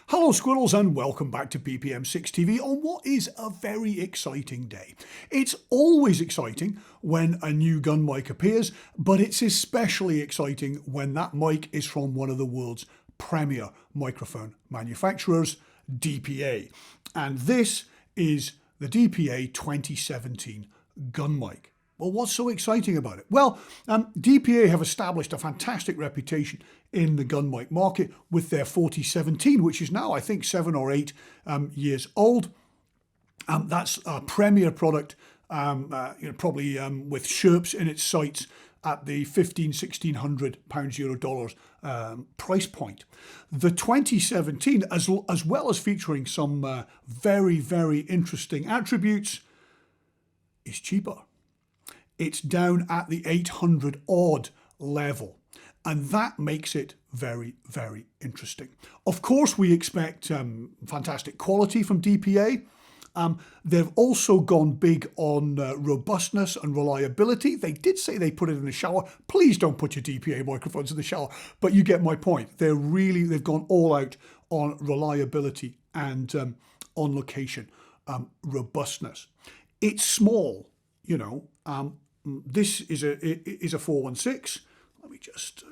Hello squirrels and welcome back to BPM 6 TV on what is a very exciting day. It's always exciting when a new gun mic appears, but it's especially exciting when that mic is from one of the world's premier microphone manufacturers, DPA. And this is the DPA 2017 gun mic. Well, what's so exciting about it? Well, DPA have established a fantastic reputation in the gun mic market with their 4017, which is now, I think, 7 or 8 years old. That's a premier product, probably with Sherps in its sights at the £1,500, Euro dollars price point. The 2017, as well as featuring some very, very interesting attributes, is cheaper. It's down at the 800 odd level, and that makes it very, very interesting. Of course, we expect fantastic quality from DPA. They've also gone big on robustness and reliability. They did say they put it in the shower. Please don't put your DPA microphones in the shower, but you get my point. They've gone all out on reliability and on location robustness. It's small, you know. This is a 416. Let me just,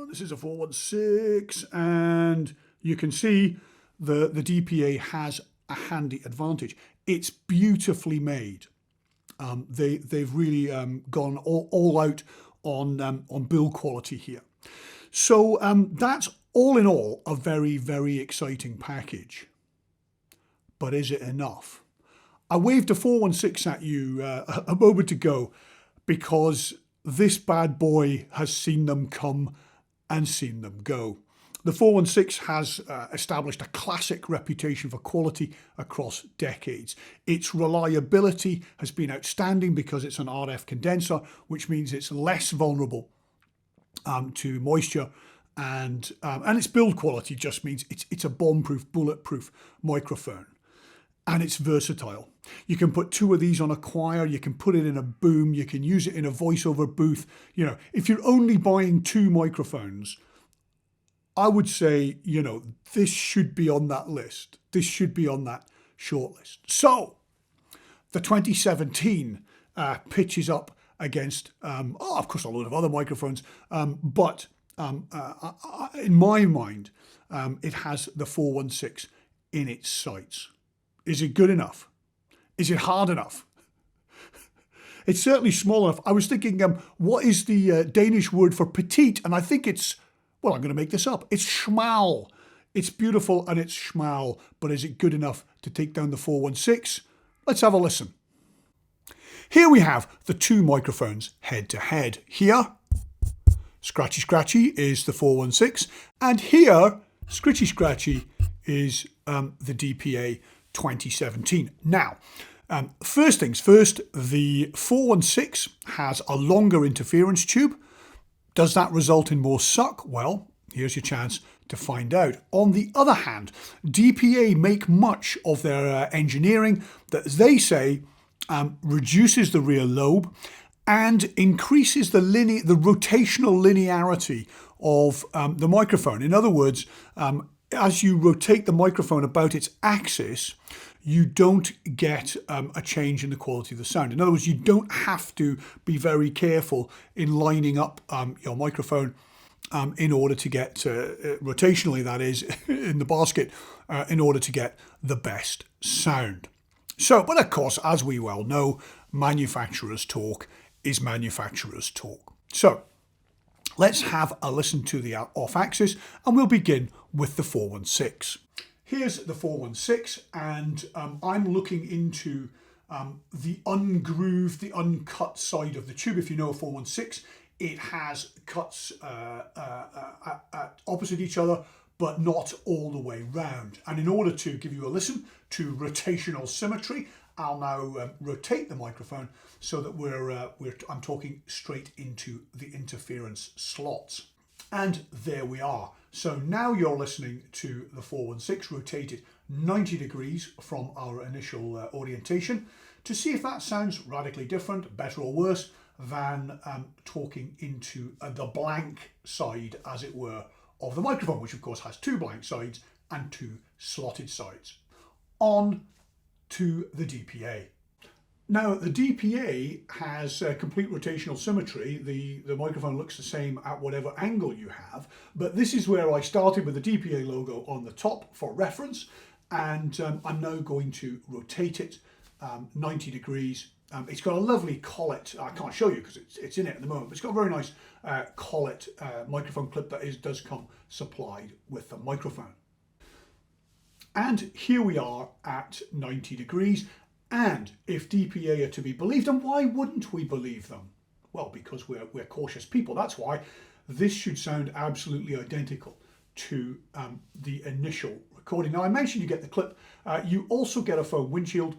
this is a 416, and you can see the DPA has a handy advantage. It's beautifully made. They've really gone all out on build quality here. So that's all in all a very, very exciting package. But is it enough? I waved a 416 at you a moment ago because this bad boy has seen them come and seen them go. The 416 has established a classic reputation for quality across decades. Its reliability has been outstanding because it's an RF condenser, which means it's less vulnerable to moisture, and its build quality just means it's a bomb-proof, bulletproof microphone. And it's versatile. You can put 2 of these on a choir, you can put it in a boom, you can use it in a voiceover booth. You know, if you're only buying 2 microphones, I would say, you know, this should be on that list. This should be on that short list. So, the 2017 pitches up against, of course, a load of other microphones, but in my mind, it has the 416 in its sights. Is it good enough? Is it hard enough? It's certainly small enough. I was thinking, what is the Danish word for petite? And I think it's, well, I'm going to make this up. It's schmal. It's beautiful and it's schmal, but is it good enough to take down the 416? Let's have a listen. Here we have the 2 microphones head to head. Here, scratchy scratchy is the 416, and here, scritchy scratchy is the DPA 2017. Now, first things first, the 416 has a longer interference tube. Does that result in more suck? Well, here's your chance to find out. On the other hand, DPA make much of their engineering that they say reduces the rear lobe and increases the rotational linearity of the microphone. In other words, as you rotate the microphone about its axis, you don't get a change in the quality of the sound. In other words, you don't have to be very careful in lining up your microphone in order to get, rotationally that is, in the basket, in order to get the best sound. So, but of course, as we well know, manufacturer's talk is manufacturer's talk. So, let's have a listen to the off-axis, and we'll begin with the 416. Here's the 416, and I'm looking into the ungrooved, the uncut side of the tube. If you know a 416, it has cuts opposite each other, but not all the way round. And in order to give you a listen to rotational symmetry, I'll now rotate the microphone so that I'm talking straight into the interference slots. And there we are. So now you're listening to the 416 rotated 90 degrees from our initial orientation to see if that sounds radically different, better or worse, than talking into the blank side, as it were, of the microphone, which of course has 2 blank sides and 2 slotted sides. On to the DPA. Now, the DPA has complete rotational symmetry. The microphone looks the same at whatever angle you have, but this is where I started with the DPA logo on the top for reference, and I'm now going to rotate it 90 degrees. It's got a lovely collet. I can't show you because it's in it at the moment, but it's got a very nice collet microphone clip that does come supplied with the microphone. And here we are at 90 degrees. And if DPA are to be believed, and why wouldn't we believe them? Well, because we're cautious people. That's why this should sound absolutely identical to the initial recording. Now, I mentioned you get the clip. You also get a foam windshield.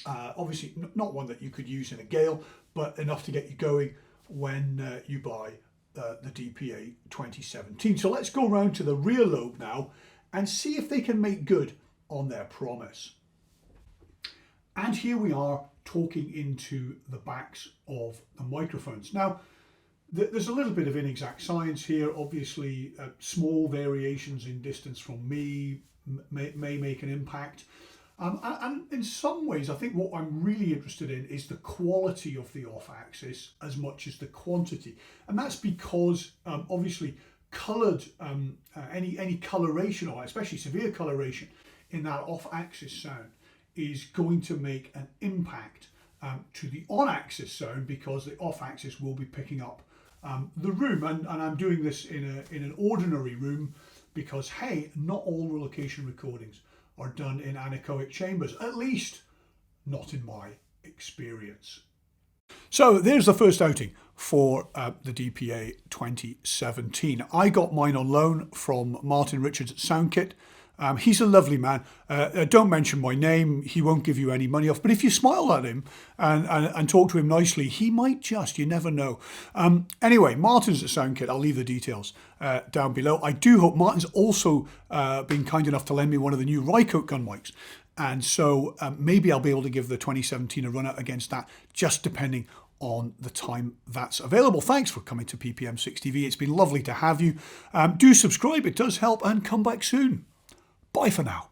Obviously, not one that you could use in a gale, but enough to get you going when you buy the DPA 2017. So let's go around to the rear lobe now and see if they can make good on their promise. And here we are talking into the backs of the microphones. Now, there's a little bit of inexact science here. Obviously, small variations in distance from me may make an impact. And in some ways, I think what I'm really interested in is the quality of the off-axis as much as the quantity. And that's because, obviously, coloured, any coloration, or especially severe coloration in that off-axis sound is going to make an impact to the on-axis sound, because the off-axis will be picking up the room. And I'm doing this in an ordinary room because, hey, not all relocation recordings are done in anechoic chambers, at least not in my experience. So there's the first outing for the DPA 2017. I got mine on loan from Martin Richards at SoundKit. He's a lovely man. Don't mention my name. He won't give you any money off. But if you smile at him and talk to him nicely, he might just. You never know. Anyway, Martin's at SoundKit. I'll leave the details down below. I do hope Martin's also been kind enough to lend me one of the new Rycote gun mics. And so maybe I'll be able to give the 2017 a run out against that, just depending on the time that's available. Thanks for coming to PPM6TV. It's been lovely to have you. Do subscribe. It does help. And come back soon. Bye for now.